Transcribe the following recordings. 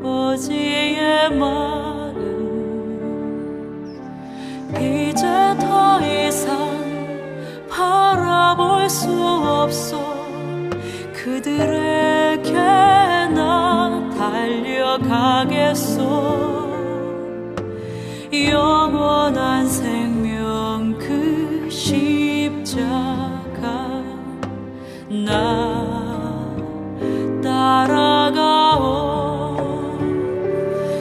아버지의 마음 이제 더 이상 바라볼 수 없어. 그들에게 나 달려가겠소. 영원한 생명 그 십자가 나 따라가오.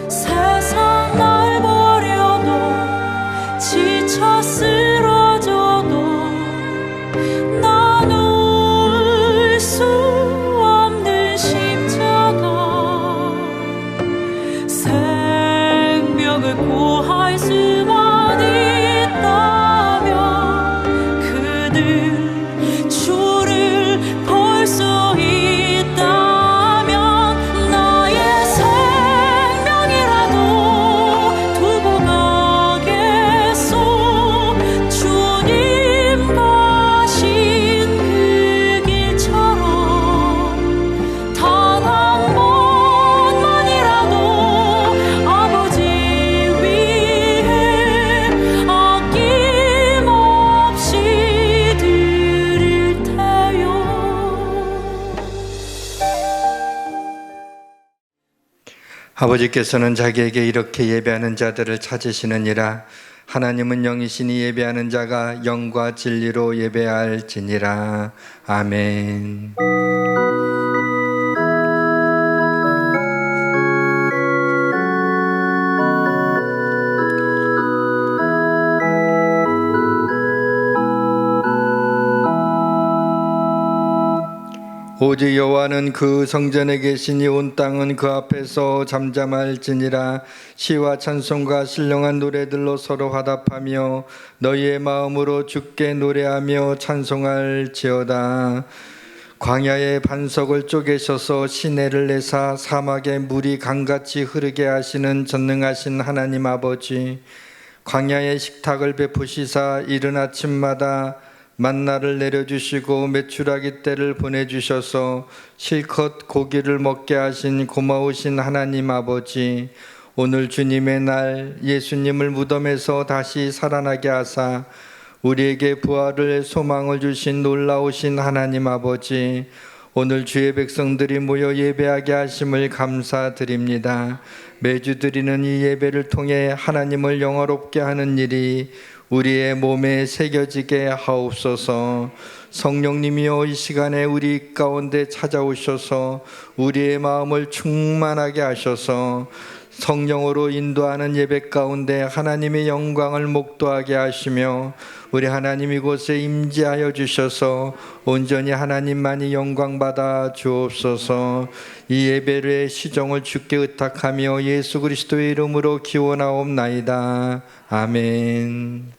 세상 날 버려도 지쳐 쓰러져도 나눌 수 없는 십자가 생명을 구할 수만 있다면 그들 주를 볼 수 있다면 나의 생명이라도 두고 가겠소. 주님 가신 그 길처럼 단 한 번만이라도 아버지 위해 아낌없이 드릴 테요. 아버지께서는 자기에게 이렇게 예배하는 자들을 찾으시느니라. 하나님은 영이시니 예배하는 자가 영과 진리로 예배할지니라. 아멘. 오직 여호와는 그 성전에 계시니 온 땅은 그 앞에서 잠잠할지니라. 시와 찬송과 신령한 노래들로 서로 화답하며 너희의 마음으로 주께 노래하며 찬송할지어다. 광야의 반석을 쪼개셔서 시내를 내사 사막에 물이 강같이 흐르게 하시는 전능하신 하나님 아버지, 광야의 식탁을 베푸시사 이른 아침마다 만나를 내려주시고 메추라기 떼를 보내주셔서 실컷 고기를 먹게 하신 고마우신 하나님 아버지, 오늘 주님의 날 예수님을 무덤에서 다시 살아나게 하사 우리에게 부활을 소망을 주신 놀라우신 하나님 아버지, 오늘 주의 백성들이 모여 예배하게 하심을 감사드립니다. 매주 드리는 이 예배를 통해 하나님을 영화롭게 하는 일이 우리의 몸에 새겨지게 하옵소서. 성령님이여 이 시간에 우리 가운데 찾아오셔서 우리의 마음을 충만하게 하셔서 성령으로 인도하는 예배 가운데 하나님의 영광을 목도하게 하시며 우리 하나님 이곳에 임재하여 주셔서 온전히 하나님만이 영광받아 주옵소서. 이 예배의 시정을 주께 의탁하며 예수 그리스도의 이름으로 기원하옵나이다. 아멘.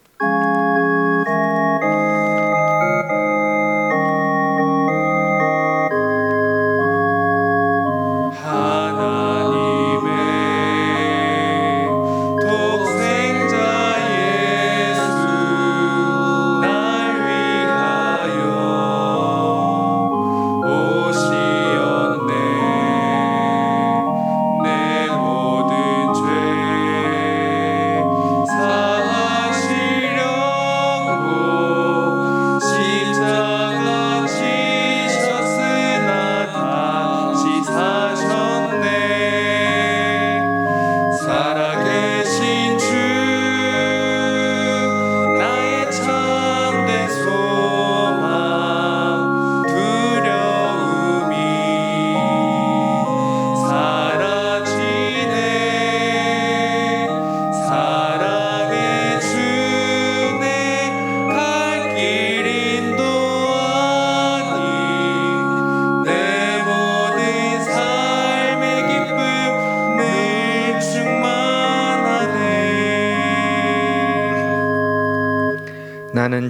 사하시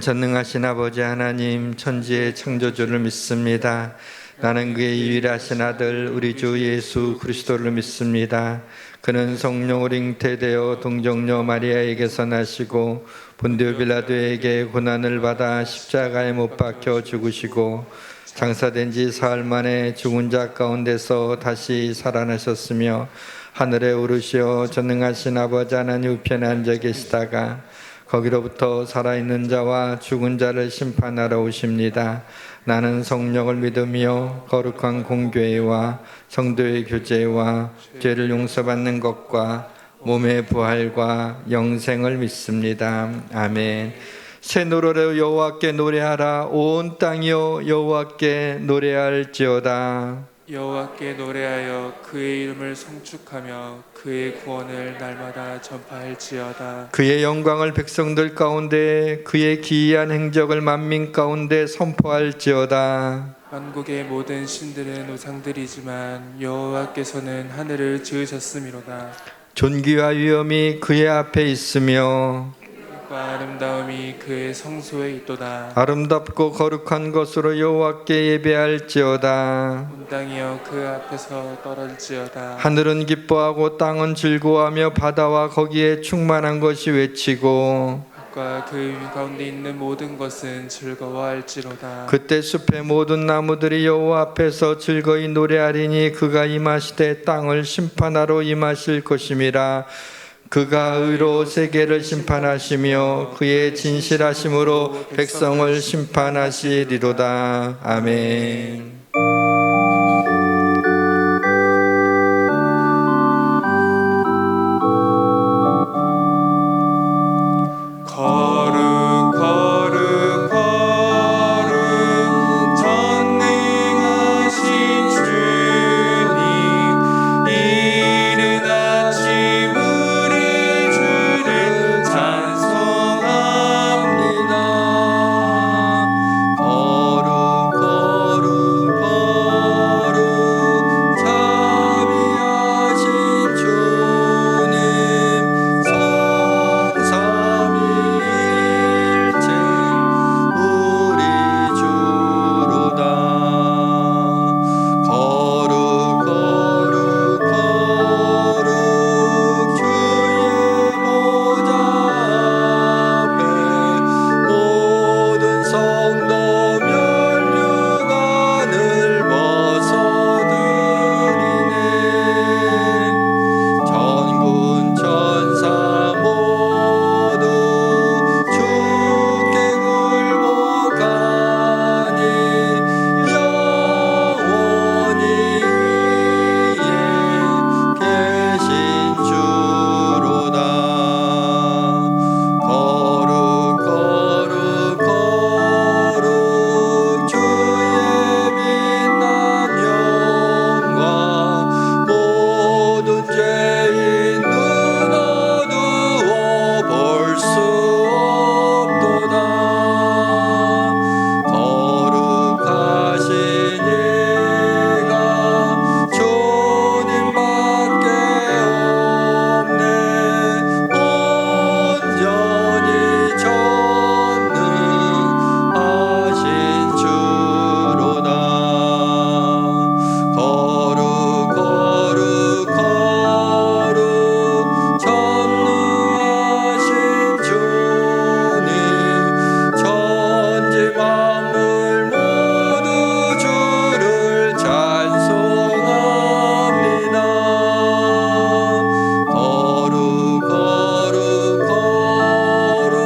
나는 전능하신 아버지 하나님 천지의 창조주를 믿습니다. 나는 그의 유일하신 아들 우리 주 예수 그리스도를 믿습니다. 그는 성령으로 잉태되어 동정녀 마리아에게서 나시고 본디오 빌라도에게 고난을 받아 십자가에 못 박혀 죽으시고 장사된 지 사흘 만에 죽은 자 가운데서 다시 살아나셨으며 하늘에 오르시어 전능하신 아버지 하나님 우편에 앉아 계시다가 거기로부터 살아있는 자와 죽은 자를 심판하러 오십니다. 나는 성령을 믿으며 거룩한 공교회와 성도의 교제와 죄를 용서받는 것과 몸의 부활과 영생을 믿습니다. 아멘. 새 노래로 여호와께 노래하라. 온 땅이여 여호와께 노래할지어다. 여호와께 노래하여 그의 이름을 송축하며 그의 구원을 날마다 전파할지어다. 그의 영광을 백성들 가운데 그의 기이한 행적을 만민 가운데 선포할지어다. 만국의 모든 신들은 우상들이지만 여호와께서는 하늘을 지으셨음이로다. 존귀와 위엄이 그의 앞에 있으며 과 아름다움이 그의 성소에 있도다. 아름답고 거룩한 것으로 여호와께 예배할지어다. 온 땅이여 그 앞에서 떨어질지어다. 하늘은 기뻐하고 땅은 즐거워하며 바다와 거기에 충만한 것이 외치고 과 그 가운데 있는 모든 것은 즐거워할지로다. 그때 숲의 모든 나무들이 여호와 앞에서 즐거이 노래하리니 그가 임하시되 땅을 심판하러 임하실 것임이라. 그가 의로 세계를 심판하시며 그의 진실하심으로 백성을 심판하시리로다. 아멘. 거룩 거룩 거룩 전능하신 주님, 이른 아침 우리 주를 찬송합니다. 거룩 거룩 거룩 자비하신 주님 성삼위일체 우리 주로다. 거룩 거룩 거룩 주의 보좌 앞에 모든 성도 면류관을 벗어드리네. 전군 천사 모두 주께 굴복하니 영원히 위에 계신 주로다. 거룩 거룩 거룩 주의 빛난 영광 모든 죄인 눈 어두워 볼 수 없도다. 거룩하신 이가 주님밖에 없네. 온전히 전능하신 주로다. 거룩 거룩 거룩 전능하신 주님 천지 만물 모두 주를 찬송합니다. 거룩 거룩 거룩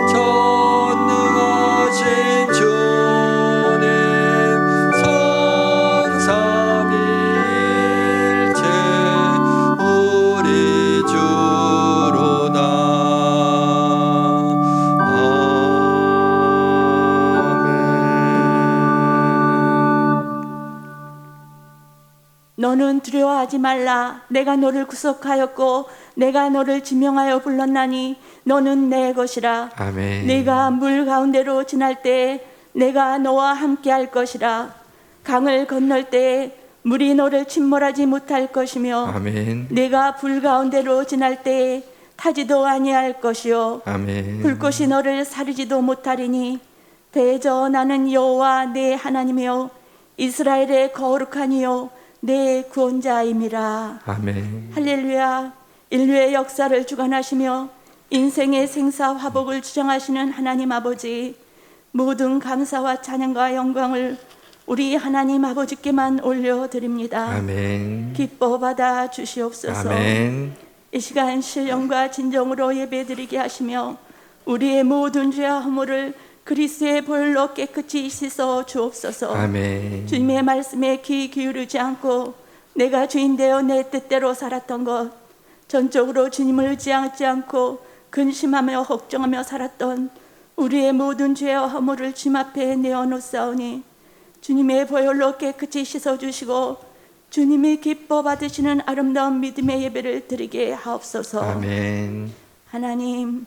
전능하신 주님 성삼위일체 우리 주로다. 아멘. 너는 두려워하지 말라. 내가 너를 구속하였고 내가 너를 지명하여 불렀나니 너는 내 것이라. 아멘. 네가 물 가운데로 지날 때에 내가 너와 함께 할 것이라. 강을 건널 때에 물이 너를 침몰하지 못할 것이며 아멘. 네가 불 가운데로 지날 때에 타지도 아니할 것이요 아멘. 불꽃이 너를 사르지도 못하리니 대저 나는 여호와 내 하나님이요 이스라엘의 거룩한 이요 내 구원자임이라. 아멘. 할렐루야. 인류의 역사를 주관하시며 인생의 생사 화복을 주장하시는 하나님 아버지, 모든 감사와 찬양과 영광을 우리 하나님 아버지께만 올려드립니다. 아멘. 기뻐 받아 주시옵소서. 아멘. 이 시간 신령과 진정으로 예배드리게 하시며 우리의 모든 죄와 허물을 그리스도의 보혈로 깨끗이 씻어 주옵소서. 아멘. 주님의 말씀에 귀 기울이지 않고 내가 주인 되어 내 뜻대로 살았던 것, 전적으로 주님을 의지하지 않고 근심하며 걱정하며 살았던 우리의 모든 죄와 허물을 주님 앞에 내어놓사오니 주님의 보혈로 깨끗이 씻어주시고 주님이 기뻐 받으시는 아름다운 믿음의 예배를 드리게 하옵소서. 아멘. 하나님,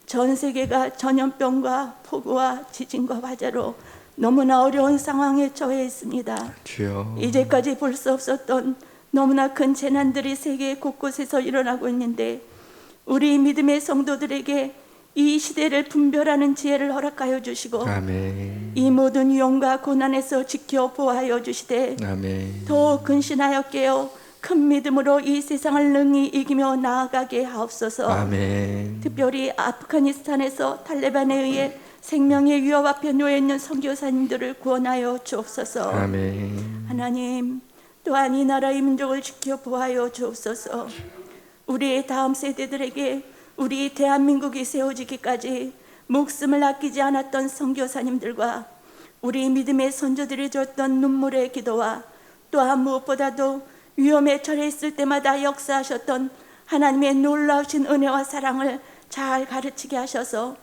전 세계가 전염병과 폭우와 지진과 화재로 너무나 어려운 상황에 처해 있습니다. 주여. 이제까지 볼 수 없었던 너무나 큰 재난들이 세계 곳곳에서 일어나고 있는데 우리 믿음의 성도들에게 이 시대를 분별하는 지혜를 허락하여 주시고 아멘. 이 모든 위험과 고난에서 지켜 보호하여 주시되 아멘. 더욱 근신하여 깨어 큰 믿음으로 이 세상을 능히 이기며 나아가게 하옵소서. 아멘. 특별히 아프가니스탄에서 탈레반에 의해 생명의 위협 앞에 놓여 있는 선교사님들을 구원하여 주옵소서. 아멘. 하나님, 또한 이 나라의 민족을 지켜 보호하여 주옵소서. 우리의 다음 세대들에게 우리 대한민국이 세워지기까지 목숨을 아끼지 않았던 선교사님들과 우리 믿음의 선조들이 줬던 눈물의 기도와 또한 무엇보다도 위험에 처해 있을 때마다 역사하셨던 하나님의 놀라우신 은혜와 사랑을 잘 가르치게 하셔서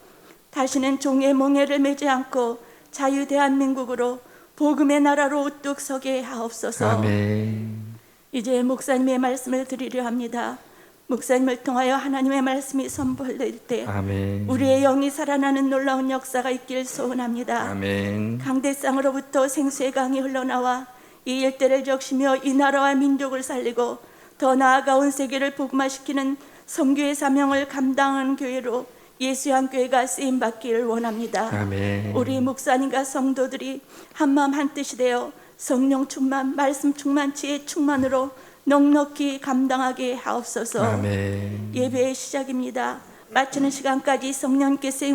다시는 종의 멍에를 매지 않고 자유 대한민국으로 복음의 나라로 우뚝 서게 하옵소서. 아멘. 이제 목사님의 말씀을 드리려 합니다. 목사님을 통하여 하나님의 말씀이 선포될 때 아멘. 우리의 영이 살아나는 놀라운 역사가 있길 소원합니다. 아멘. 강대상으로부터 생수의 강이 흘러나와 이 일대를 적시며 이 나라와 민족을 살리고 더 나아가 온 세계를 복음화시키는 선교의 사명을 감당하는 교회로 예수의 한 교회가 쓰임받기를 원합니다. 아멘. 우리 목사님과 성도들이 한마음 한뜻이 되어 성령 충만, 말씀 충만, 지혜 충만으로 넉넉히 감당하게 하옵소서. 아멘. 예배의 시작입니다. 마치는 시간까지 성령께서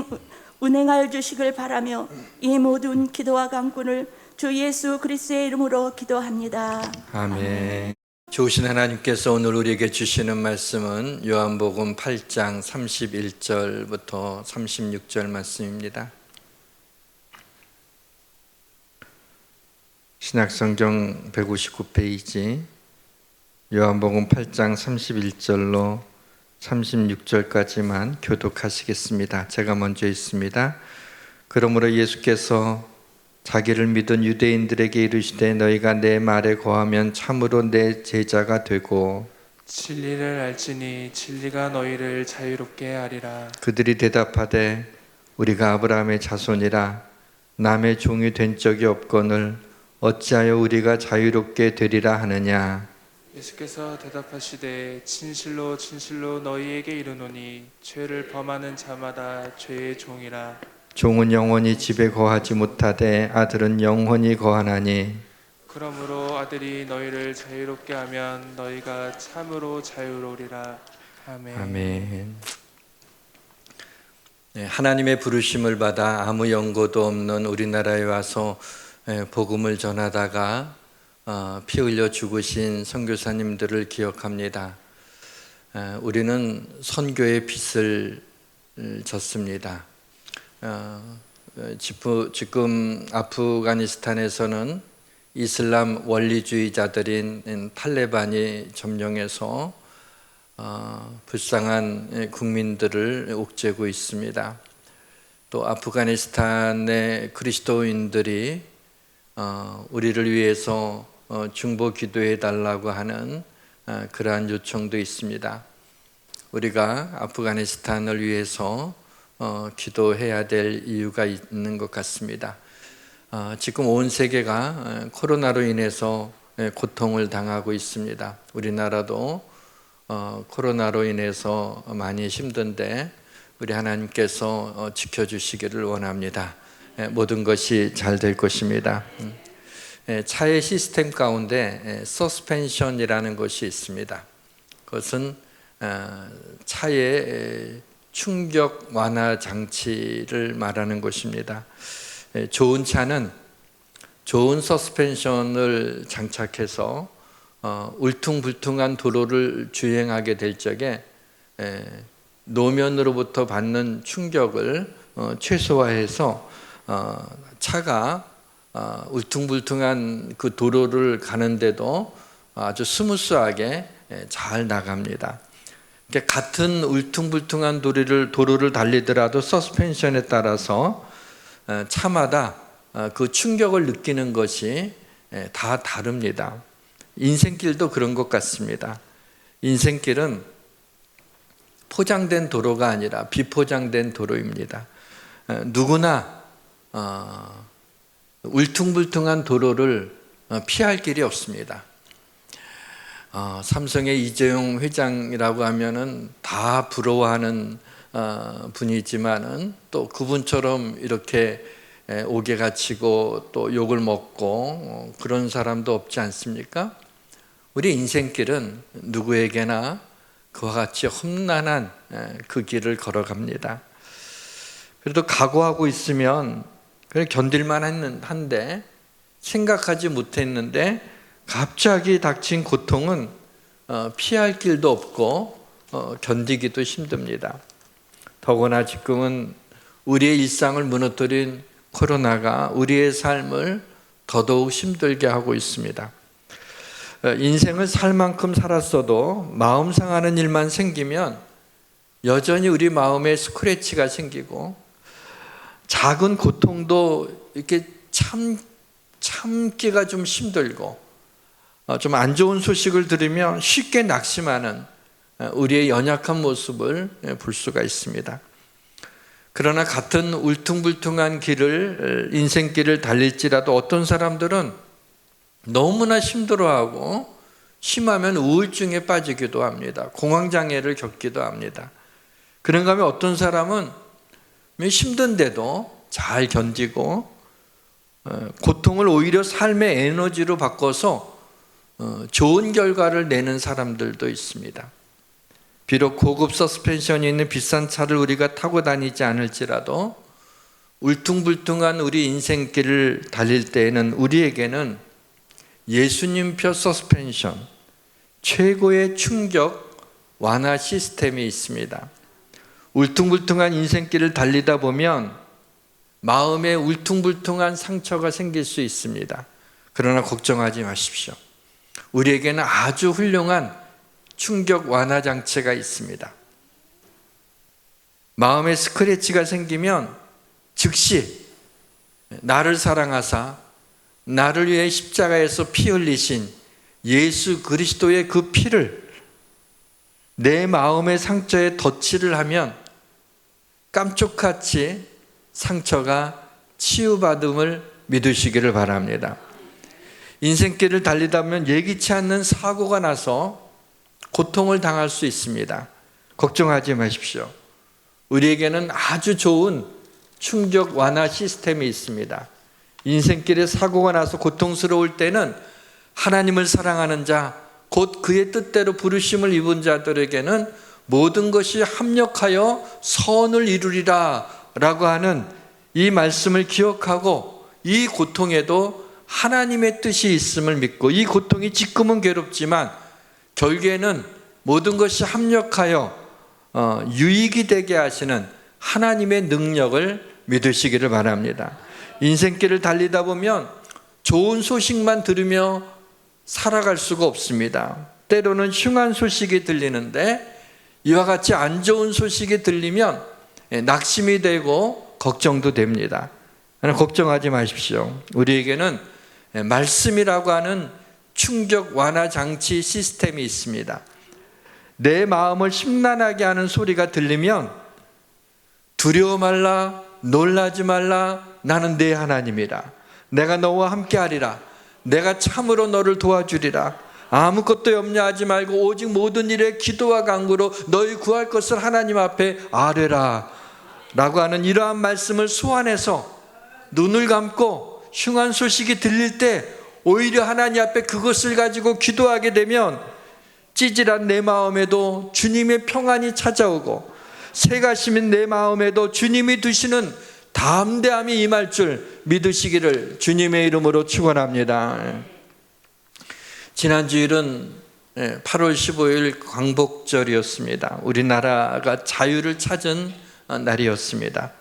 운행하여 주시길 바라며 이 모든 기도와 간구를 주 예수 그리스도의 이름으로 기도합니다. 아멘. 좋으신 하나님께서 오늘 우리에게 주시는 말씀은 요한복음 8장 31절부터 36절 말씀입니다. 신약성경 159페이지 요한복음 8장 31절로 36절까지만 교독하시겠습니다. 제가 먼저 읽습니다. 그러므로 예수께서 자기를 믿은 유대인들에게 이르시되 너희가 내 말에 거하면 참으로 내 제자가 되고 진리를 알지니 진리가 너희를 자유롭게 하리라. 그들이 대답하되 우리가 아브라함의 자손이라 남의 종이 된 적이 없거늘 어찌하여 우리가 자유롭게 되리라 하느냐. 예수께서 대답하시되 진실로 진실로 너희에게 이르노니 죄를 범하는 자마다 죄의 종이라. 종은 영원히 집에 거하지 못하되 아들은 영원히 거하나니 그러므로 아들이 너희를 자유롭게 하면 너희가 참으로 자유로우리라. 아멘. 아멘. 네, 하나님의 부르심을 받아 아무 연고도 없는 우리나라에 와서 복음을 전하다가 피 흘려 죽으신 선교사님들을 기억합니다. 우리는 선교의 빚을 졌습니다. 지금 아프가니스탄에서는 이슬람 원리주의자들인 탈레반이 점령해서 불쌍한 국민들을 옥죄고 있습니다. 또 아프가니스탄의 그리스도인들이 우리를 위해서 중보 기도해 달라고 하는 그러한 요청도 있습니다. 우리가 아프가니스탄을 위해서 기도해야 될 이유가 있는 것 같습니다. 지금 온 세계가 코로나로 인해서 고통을 당하고 있습니다. 우리나라도 코로나로 인해서 많이 힘든데 우리 하나님께서 지켜주시기를 원합니다. 모든 것이 잘 될 것입니다. 차의 시스템 가운데 서스펜션이라는 것이 있습니다. 그것은 차의 충격 완화 장치를 말하는 것입니다. 좋은 차는 좋은 서스펜션을 장착해서 울퉁불퉁한 도로를 주행하게 될 적에 노면으로부터 받는 충격을 최소화해서 차가 울퉁불퉁한 그 도로를 가는데도 아주 스무스하게 잘 나갑니다. 같은 울퉁불퉁한 도로를 달리더라도 서스펜션에 따라서 차마다 그 충격을 느끼는 것이 다 다릅니다. 인생길도 그런 것 같습니다. 인생길은 포장된 도로가 아니라 비포장된 도로입니다. 누구나 울퉁불퉁한 도로를 피할 길이 없습니다. 삼성의 이재용 회장이라고 하면은 다 부러워하는 분이지만은 또 그분처럼 이렇게 옥에 갇히고 또 욕을 먹고 그런 사람도 없지 않습니까? 우리 인생길은 누구에게나 그와 같이 험난한 그 길을 걸어갑니다. 그래도 각오하고 있으면 그래 견딜만 한데 생각하지 못했는데 갑자기 닥친 고통은 피할 길도 없고 견디기도 힘듭니다. 더구나 지금은 우리의 일상을 무너뜨린 코로나가 우리의 삶을 더더욱 힘들게 하고 있습니다. 인생을 살 만큼 살았어도 마음 상하는 일만 생기면 여전히 우리 마음에 스크래치가 생기고 작은 고통도 이렇게 참기가 좀 힘들고 좀 안 좋은 소식을 들으면 쉽게 낙심하는 우리의 연약한 모습을 볼 수가 있습니다. 그러나 같은 울퉁불퉁한 인생길을 달릴지라도 어떤 사람들은 너무나 힘들어하고 심하면 우울증에 빠지기도 합니다. 공황장애를 겪기도 합니다. 그런가 하면 어떤 사람은 힘든데도 잘 견디고 고통을 오히려 삶의 에너지로 바꿔서 좋은 결과를 내는 사람들도 있습니다. 비록 고급 서스펜션이 있는 비싼 차를 우리가 타고 다니지 않을지라도 울퉁불퉁한 우리 인생길을 달릴 때에는 우리에게는 예수님표 서스펜션, 최고의 충격 완화 시스템이 있습니다. 울퉁불퉁한 인생길을 달리다 보면 마음에 울퉁불퉁한 상처가 생길 수 있습니다. 그러나 걱정하지 마십시오. 우리에게는 아주 훌륭한 충격 완화 장치가 있습니다. 마음에 스크래치가 생기면 즉시 나를 사랑하사 나를 위해 십자가에서 피 흘리신 예수 그리스도의 그 피를 내 마음의 상처에 덧칠을 하면 깜짝같이 상처가 치유받음을 믿으시기를 바랍니다. 인생길을 달리다 보면 예기치 않는 사고가 나서 고통을 당할 수 있습니다. 걱정하지 마십시오. 우리에게는 아주 좋은 충격 완화 시스템이 있습니다. 인생길에 사고가 나서 고통스러울 때는 하나님을 사랑하는 자, 곧 그의 뜻대로 부르심을 입은 자들에게는 모든 것이 합력하여 선을 이루리라 라고 하는 이 말씀을 기억하고 이 고통에도 하나님의 뜻이 있음을 믿고 이 고통이 지금은 괴롭지만 결국에는 모든 것이 합력하여 유익이 되게 하시는 하나님의 능력을 믿으시기를 바랍니다. 인생길을 달리다 보면 좋은 소식만 들으며 살아갈 수가 없습니다. 때로는 흉한 소식이 들리는데 이와 같이 안 좋은 소식이 들리면 낙심이 되고 걱정도 됩니다. 걱정하지 마십시오. 우리에게는 말씀이라고 하는 충격 완화 장치 시스템이 있습니다. 내 마음을 심란하게 하는 소리가 들리면 두려워 말라, 놀라지 말라, 나는 네 하나님이라. 내가 너와 함께 하리라. 내가 참으로 너를 도와주리라. 아무것도 염려하지 말고 오직 모든 일에 기도와 간구로 너희 구할 것을 하나님 앞에 아뢰라 라고 하는 이러한 말씀을 소환해서 눈을 감고 흉한 소식이 들릴 때 오히려 하나님 앞에 그것을 가지고 기도하게 되면 찌질한 내 마음에도 주님의 평안이 찾아오고 새가 심은 내 마음에도 주님이 두시는 담대함이 임할 줄 믿으시기를 주님의 이름으로 축원합니다. 지난 주일은 8월 15일 광복절이었습니다. 우리나라가 자유를 찾은 날이었습니다.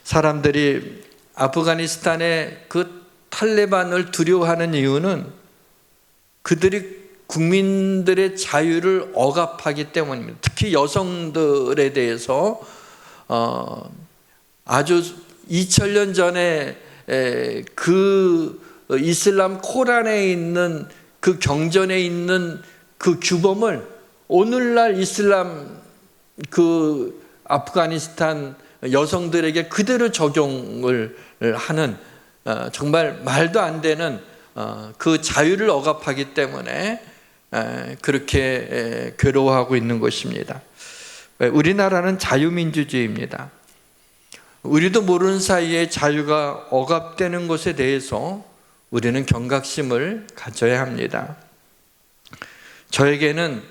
사람들이 아프가니스탄의 그 탈레반을 두려워하는 이유는 그들이 국민들의 자유를 억압하기 때문입니다. 특히 여성들에 대해서 아주 2000년 전에 그 이슬람 코란에 있는 그 경전에 있는 그 규범을 오늘날 이슬람 그 아프가니스탄 여성들에게 그대로 적용을 하는 정말 말도 안 되는 그 자유를 억압하기 때문에 그렇게 괴로워하고 있는 것입니다. 우리나라는 자유민주주의입니다. 우리도 모르는 사이에 자유가 억압되는 것에 대해서 우리는 경각심을 가져야 합니다. 저에게는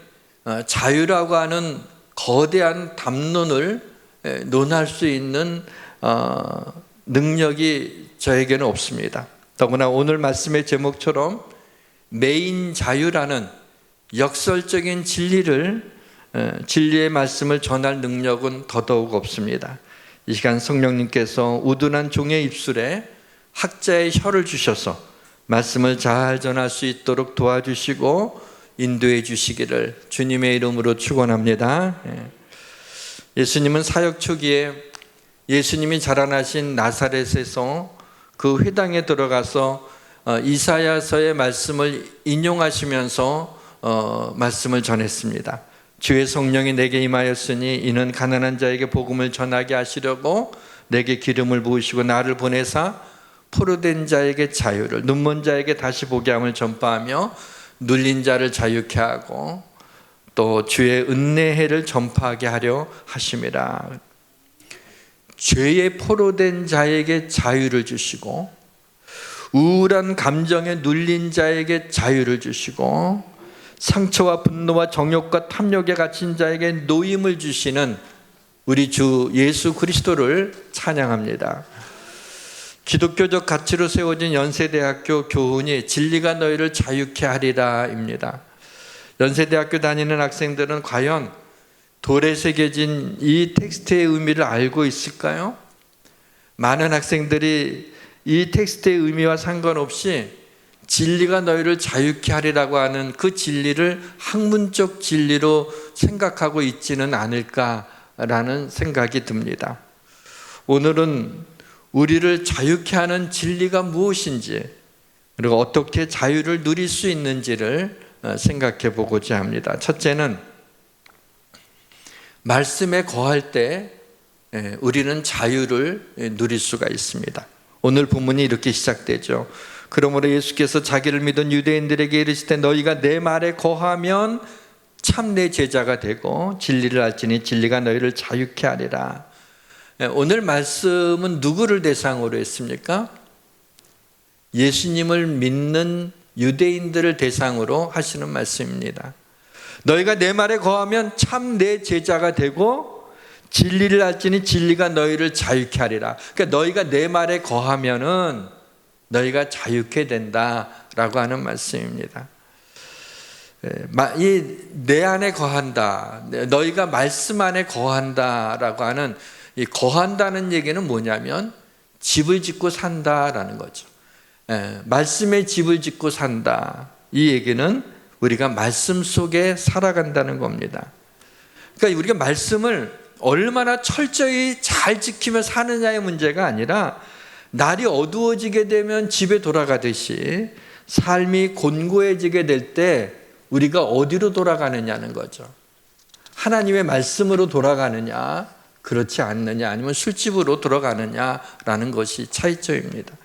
자유라고 하는 거대한 담론을 논할 수 있는 능력이 저에게는 없습니다. 더구나 오늘 말씀의 제목처럼 메인 자유라는 역설적인 진리의 말씀을 전할 능력은 더더욱 없습니다. 이 시간 성령님께서 우둔한 종의 입술에 학자의 혀를 주셔서 말씀을 잘 전할 수 있도록 도와주시고 인도해 주시기를 주님의 이름으로 축원합니다. 예수님은 사역 초기에 예수님이 자라나신 나사렛에서 그 회당에 들어가서 이사야서의 말씀을 인용하시면서 말씀을 전했습니다. 주의 성령이 내게 임하였으니 이는 가난한 자에게 복음을 전하게 하시려고 내게 기름을 부으시고 나를 보내사 포로된 자에게 자유를, 눈먼 자에게 다시 보게 함을 전파하며 눌린 자를 자유케 하고 또 주의 은혜해를 전파하게 하려 하심이라. 죄에 포로된 자에게 자유를 주시고 우울한 감정에 눌린 자에게 자유를 주시고 상처와 분노와 정욕과 탐욕에 갇힌 자에게 노임을 주시는 우리 주 예수 그리스도를 찬양합니다. 기독교적 가치로 세워진 연세대학교 교훈이 진리가 너희를 자유케 하리라입니다. 연세대학교 다니는 학생들은 과연 돌에 새겨진 이 텍스트의 의미를 알고 있을까요? 많은 학생들이 이 텍스트의 의미와 상관없이 진리가 너희를 자유케 하리라고 하는 그 진리를 학문적 진리로 생각하고 있지는 않을까라는 생각이 듭니다. 오늘은 우리를 자유케 하는 진리가 무엇인지 그리고 어떻게 자유를 누릴 수 있는지를 생각해 보고자 합니다. 첫째는 말씀에 거할 때 우리는 자유를 누릴 수가 있습니다. 오늘 본문이 이렇게 시작되죠. 그러므로 예수께서 자기를 믿은 유대인들에게 이르시되 너희가 내 말에 거하면 참 내 제자가 되고 진리를 알지니 진리가 너희를 자유케 하리라. 오늘 말씀은 누구를 대상으로 했습니까? 예수님을 믿는 유대인들을 대상으로 하시는 말씀입니다. 너희가 내 말에 거하면 참 내 제자가 되고 진리를 알지니 진리가 너희를 자유케 하리라. 그러니까 너희가 내 말에 거하면은 너희가 자유케 된다라고 하는 말씀입니다. 내 안에 거한다, 너희가 말씀 안에 거한다라고 하는 이 거한다는 얘기는 뭐냐면 집을 짓고 산다라는 거죠. 말씀의 집을 짓고 산다. 이 얘기는 우리가 말씀 속에 살아간다는 겁니다. 그러니까 우리가 말씀을 얼마나 철저히 잘 지키며 사느냐의 문제가 아니라 날이 어두워지게 되면 집에 돌아가듯이 삶이 곤고해지게 될 때 우리가 어디로 돌아가느냐는 거죠. 하나님의 말씀으로 돌아가느냐 그렇지 않느냐 아니면 술집으로 돌아가느냐라는 것이 차이점입니다.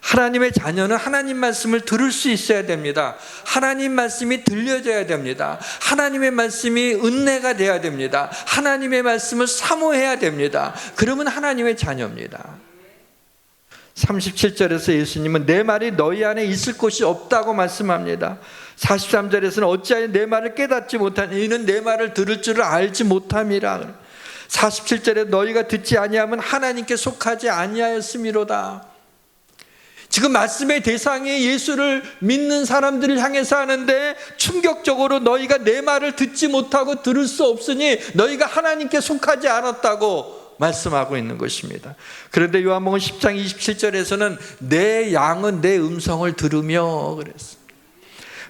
하나님의 자녀는 하나님 말씀을 들을 수 있어야 됩니다. 하나님 말씀이 들려져야 됩니다. 하나님의 말씀이 은혜가 돼야 됩니다. 하나님의 말씀을 사모해야 됩니다. 그러면 하나님의 자녀입니다. 37절에서 예수님은 내 말이 너희 안에 있을 곳이 없다고 말씀합니다. 43절에서는 어찌하여 내 말을 깨닫지 못하니 이는 내 말을 들을 줄을 알지 못함이라. 47절에 너희가 듣지 아니하면 하나님께 속하지 아니하였음이로다. 지금 말씀의 대상이 예수를 믿는 사람들을 향해서 하는데 충격적으로 너희가 내 말을 듣지 못하고 들을 수 없으니 너희가 하나님께 속하지 않았다고 말씀하고 있는 것입니다. 그런데 요한복음 10장 27절에서는 내 양은 내 음성을 들으며 그랬어요.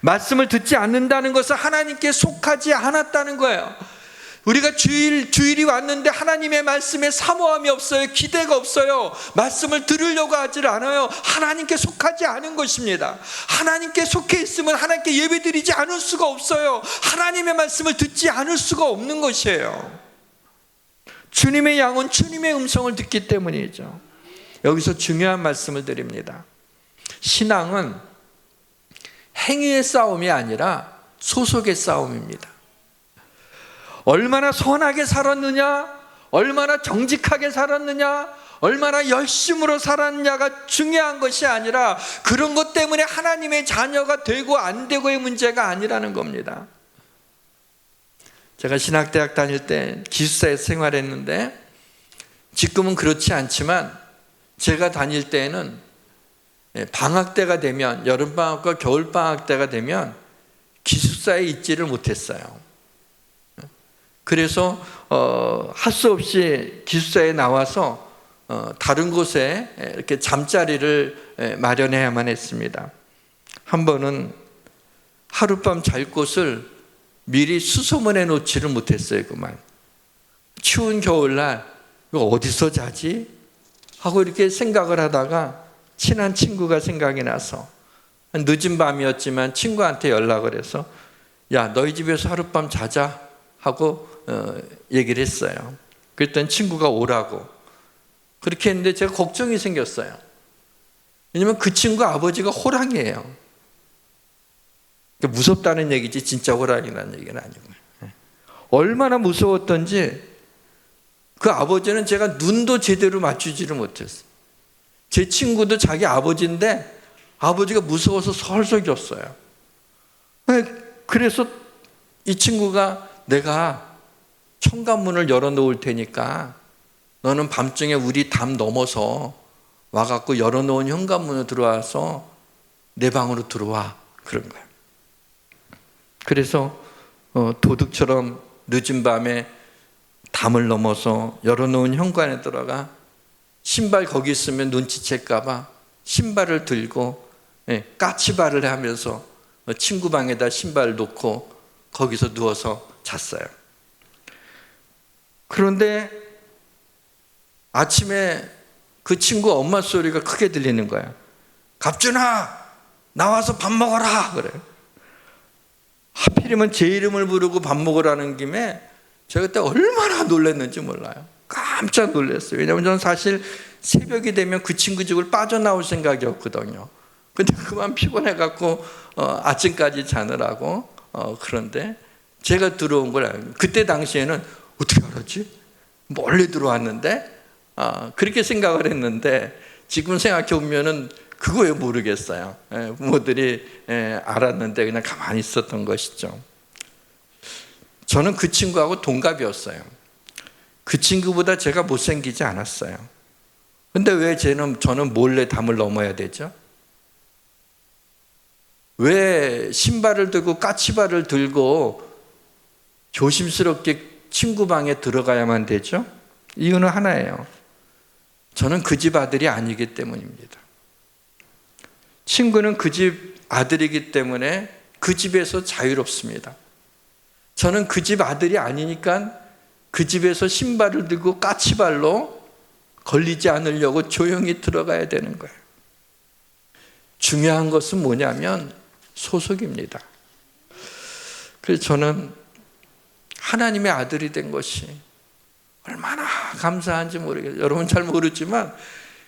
말씀을 듣지 않는다는 것은 하나님께 속하지 않았다는 거예요. 우리가 주일이 왔는데 하나님의 말씀에 사모함이 없어요. 기대가 없어요. 말씀을 들으려고 하질 않아요. 하나님께 속하지 않은 것입니다. 하나님께 속해 있으면 하나님께 예배드리지 않을 수가 없어요. 하나님의 말씀을 듣지 않을 수가 없는 것이에요. 주님의 양은 주님의 음성을 듣기 때문이죠. 여기서 중요한 말씀을 드립니다. 신앙은 행위의 싸움이 아니라 소속의 싸움입니다. 얼마나 선하게 살았느냐, 얼마나 정직하게 살았느냐, 얼마나 열심으로 살았느냐가 중요한 것이 아니라 그런 것 때문에 하나님의 자녀가 되고 안 되고의 문제가 아니라는 겁니다. 제가 신학대학 다닐 때 기숙사에서 생활했는데 지금은 그렇지 않지만 제가 다닐 때에는 방학 때가 되면, 여름방학과 겨울방학 때가 되면 기숙사에 있지를 못했어요. 그래서 할 수 없이 기숙사에 나와서 다른 곳에 이렇게 잠자리를 마련해야만 했습니다. 한 번은 하룻밤 잘 곳을 미리 수소문해 놓지를 못했어요. 그만 추운 겨울날 이거 어디서 자지? 하고 이렇게 생각을 하다가 친한 친구가 생각이 나서 늦은 밤이었지만 친구한테 연락을 해서 야, 너희 집에서 하룻밤 자자 하고 얘기를 했어요. 그랬더니 친구가 오라고. 그렇게 했는데 제가 걱정이 생겼어요. 왜냐면 그 친구 아버지가 호랑이에요. 무섭다는 얘기지 진짜 호랑이라는 얘기는 아니고요. 얼마나 무서웠던지 그 아버지는 제가 눈도 제대로 맞추지를 못했어요. 제 친구도 자기 아버지인데 아버지가 무서워서 설설 겼어요. 그래서 이 친구가 내가 현관문을 열어놓을 테니까 너는 밤중에 우리 담 넘어서 와갖고 열어놓은 현관문으로 들어와서 내 방으로 들어와. 그런 거예요. 그래서 도둑처럼 늦은 밤에 담을 넘어서 열어놓은 현관에 들어가 신발 거기 있으면 눈치챌까봐 신발을 들고 까치발을 하면서 친구 방에다 신발을 놓고 거기서 누워서 잤어요. 그런데 아침에 그 친구 엄마 소리가 크게 들리는 거야. 갑준아, 나와서 밥 먹어라. 그래. 하필이면 제 이름을 부르고 밥 먹으라는 김에 제가 그때 얼마나 놀랐는지 몰라요. 깜짝 놀랐어요. 왜냐하면 저는 사실 새벽이 되면 그 친구 집을 빠져나올 생각이었거든요. 근데 그만 피곤해갖고 아침까지 자느라고 그런데 제가 들어온 걸 알고, 그때 당시에는 어떻게 알았지? 멀리 들어왔는데 그렇게 생각을 했는데 지금 생각해 보면은 그거에 모르겠어요. 부모들이 알았는데 그냥 가만히 있었던 것이죠. 저는 그 친구하고 동갑이었어요. 그 친구보다 제가 못생기지 않았어요. 근데 왜 저는 몰래 담을 넘어야 되죠? 왜 신발을 들고 까치발을 들고 조심스럽게 친구 방에 들어가야만 되죠? 이유는 하나예요. 저는 그 집 아들이 아니기 때문입니다. 친구는 그 집 아들이기 때문에 그 집에서 자유롭습니다. 저는 그 집 아들이 아니니까 그 집에서 신발을 들고 까치발로 걸리지 않으려고 조용히 들어가야 되는 거예요. 중요한 것은 뭐냐면 소속입니다. 그래서 저는 하나님의 아들이 된 것이 얼마나 감사한지 모르겠어요. 여러분 잘 모르지만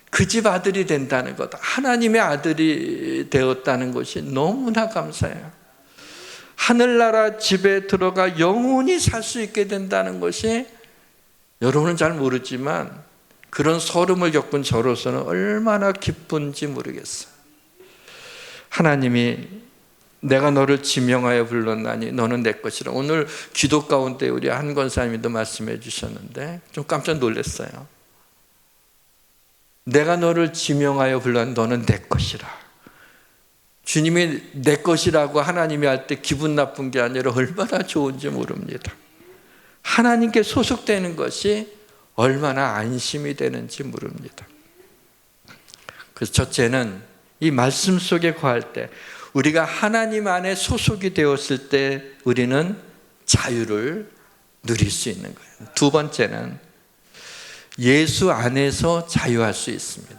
그 집 아들이 된다는 것, 하나님의 아들이 되었다는 것이 너무나 감사해요. 하늘나라 집에 들어가 영원히 살 수 있게 된다는 것이 여러분은 잘 모르지만 그런 서름을 겪은 저로서는 얼마나 기쁜지 모르겠어요. 하나님이 내가 너를 지명하여 불렀나니 너는 내 것이라. 오늘 기도 가운데 우리 한 권사님도 말씀해 주셨는데 좀 깜짝 놀랐어요. 내가 너를 지명하여 불렀나니 너는 내 것이라. 주님이 내 것이라고 하나님이 할 때 기분 나쁜 게 아니라 얼마나 좋은지 모릅니다. 하나님께 소속되는 것이 얼마나 안심이 되는지 모릅니다. 그래서 첫째는 이 말씀 속에 거할 때, 우리가 하나님 안에 소속이 되었을 때 우리는 자유를 누릴 수 있는 거예요. 두 번째는 예수 안에서 자유할 수 있습니다.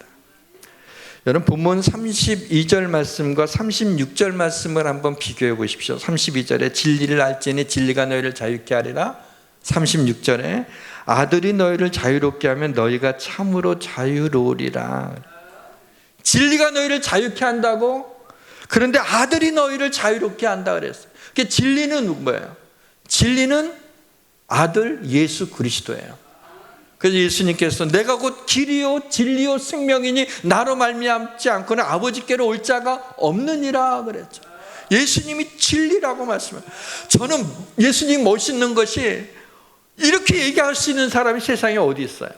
여러분 본문 32절 말씀과 36절 말씀을 한번 비교해 보십시오. 32절에 진리를 알지니 진리가 너희를 자유케 하리라. 36절에 아들이 너희를 자유롭게 하면 너희가 참으로 자유로우리라. 진리가 너희를 자유케 한다고? 그런데 아들이 너희를 자유롭게 한다 그랬어요. 그러니까 진리는 뭐예요? 진리는 아들 예수 그리스도예요. 그래서 예수님께서 내가 곧 길이요 진리요 생명이니 나로 말미암지 않고는 아버지께로 올 자가 없느니라 그랬죠. 예수님이 진리라고 말씀해요. 저는 예수님 멋있는 것이 이렇게 얘기할 수 있는 사람이 세상에 어디 있어요?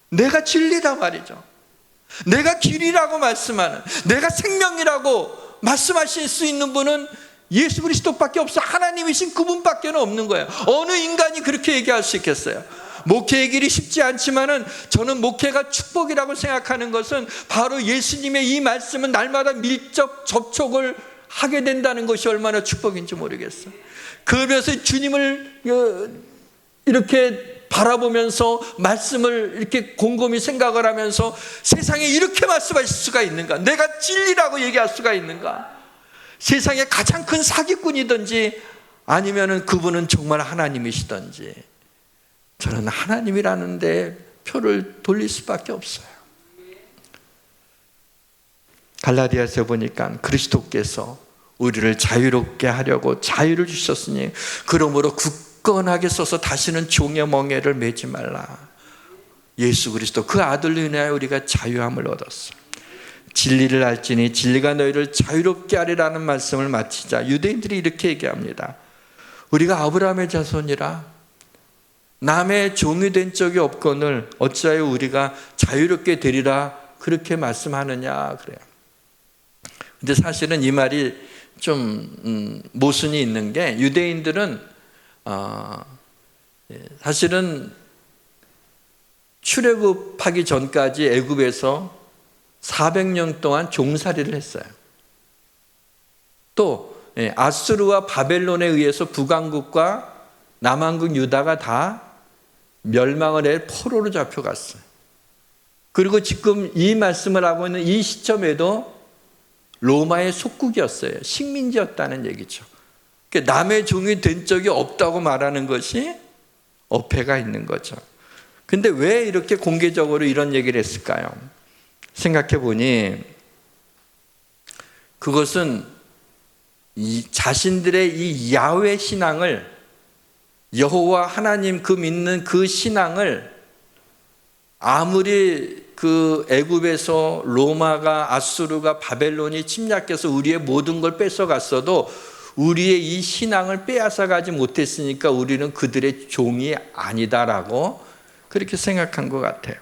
내가 진리다 말이죠. 내가 길이라고 말씀하는, 내가 생명이라고 말씀하실 수 있는 분은 예수 그리스도밖에 없어. 하나님이신 그분밖에 없는 거예요. 어느 인간이 그렇게 얘기할 수 있겠어요? 목회의 길이 쉽지 않지만은 저는 목회가 축복이라고 생각하는 것은 바로 예수님의 이 말씀은 날마다 밀접 접촉을 하게 된다는 것이 얼마나 축복인지 모르겠어요. 그러면서 주님을 이렇게 바라보면서 말씀을 이렇게 곰곰이 생각을 하면서 세상에 이렇게 말씀하실 수가 있는가? 내가 진리라고 얘기할 수가 있는가? 세상에 가장 큰 사기꾼이든지 아니면은 그분은 정말 하나님이시든지 저는 하나님이라는 데 표를 돌릴 수밖에 없어요. 갈라디아서 보니까 그리스도께서 우리를 자유롭게 하려고 자유를 주셨으니 그러므로 굳건하게 서서 다시는 종의 멍에를 매지 말라. 예수 그리스도 그 아들로 인하여 우리가 자유함을 얻었어요. 진리를 알지니 진리가 너희를 자유롭게 하리라는 말씀을 마치자 유대인들이 이렇게 얘기합니다. 우리가 아브라함의 자손이라 남의 종이 된 적이 없거늘 어찌하여 우리가 자유롭게 되리라 그렇게 말씀하느냐 그래요. 근데 사실은 이 말이 좀 모순이 있는 게 유대인들은 사실은 출애굽하기 전까지 애굽에서 400년 동안 종살이를 했어요. 또 아수르와 바벨론에 의해서 북왕국과 남왕국 유다가 다 멸망을 해 포로로 잡혀갔어요. 그리고 지금 이 말씀을 하고 있는 이 시점에도 로마의 속국이었어요. 식민지였다는 얘기죠. 그러니까 남의 종이 된 적이 없다고 말하는 것이 어폐가 있는 거죠. 근데 왜 이렇게 공개적으로 이런 얘기를 했을까요? 생각해 보니 그것은 자신들의 이 야훼 신앙을, 여호와 하나님 그 믿는 그 신앙을 아무리 그 애굽에서 로마가, 아수르가, 바벨론이 침략해서 우리의 모든 걸 뺏어갔어도 우리의 이 신앙을 빼앗아가지 못했으니까 우리는 그들의 종이 아니다라고 그렇게 생각한 것 같아요.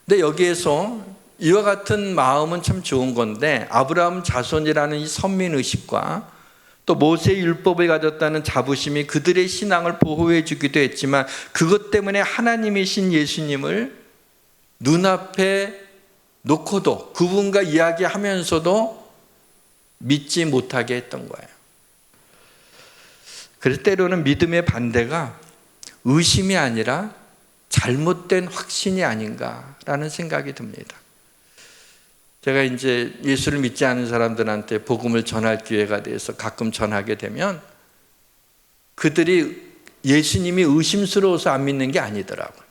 근데 여기에서 이와 같은 마음은 참 좋은 건데 아브라함 자손이라는 이 선민의식과 또 모세의 율법을 가졌다는 자부심이 그들의 신앙을 보호해 주기도 했지만 그것 때문에 하나님이신 예수님을 눈앞에 놓고도 그분과 이야기하면서도 믿지 못하게 했던 거예요. 그래서 때로는 믿음의 반대가 의심이 아니라 잘못된 확신이 아닌가라는 생각이 듭니다. 제가 이제 예수를 믿지 않는 사람들한테 복음을 전할 기회가 돼서 가끔 전하게 되면 그들이 예수님이 의심스러워서 안 믿는 게 아니더라고요.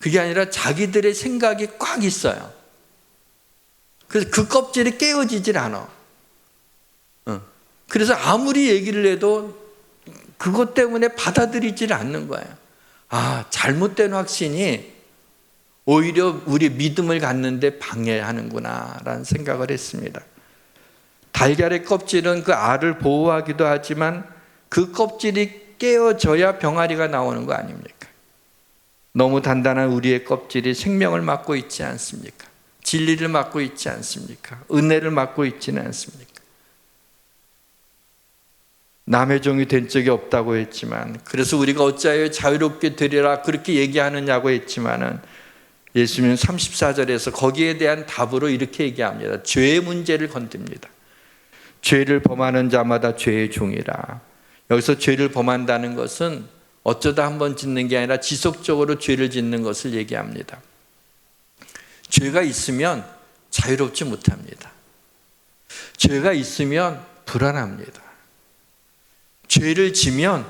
그게 아니라 자기들의 생각이 꽉 있어요. 그래서 그 껍질이 깨어지질 않아. 그래서 아무리 얘기를 해도 그것 때문에 받아들이질 않는 거예요. 아, 잘못된 확신이 오히려 우리 믿음을 갖는데 방해하는구나 라는 생각을 했습니다. 달걀의 껍질은 그 알을 보호하기도 하지만 그 껍질이 깨어져야 병아리가 나오는 거 아닙니까? 너무 단단한 우리의 껍질이 생명을 맡고 있지 않습니까? 진리를 맡고 있지 않습니까? 은혜를 맡고 있지는 않습니까? 남의 종이 된 적이 없다고 했지만, 그래서 우리가 어찌하여 자유롭게 되리라 그렇게 얘기하느냐고 했지만은, 예수님은 34절에서 거기에 대한 답으로 이렇게 얘기합니다. 죄의 문제를 건듭니다. 죄를 범하는 자마다 죄의 종이라. 여기서 죄를 범한다는 것은 어쩌다 한번 짓는 게 아니라 지속적으로 죄를 짓는 것을 얘기합니다. 죄가 있으면 자유롭지 못합니다. 죄가 있으면 불안합니다. 죄를 지면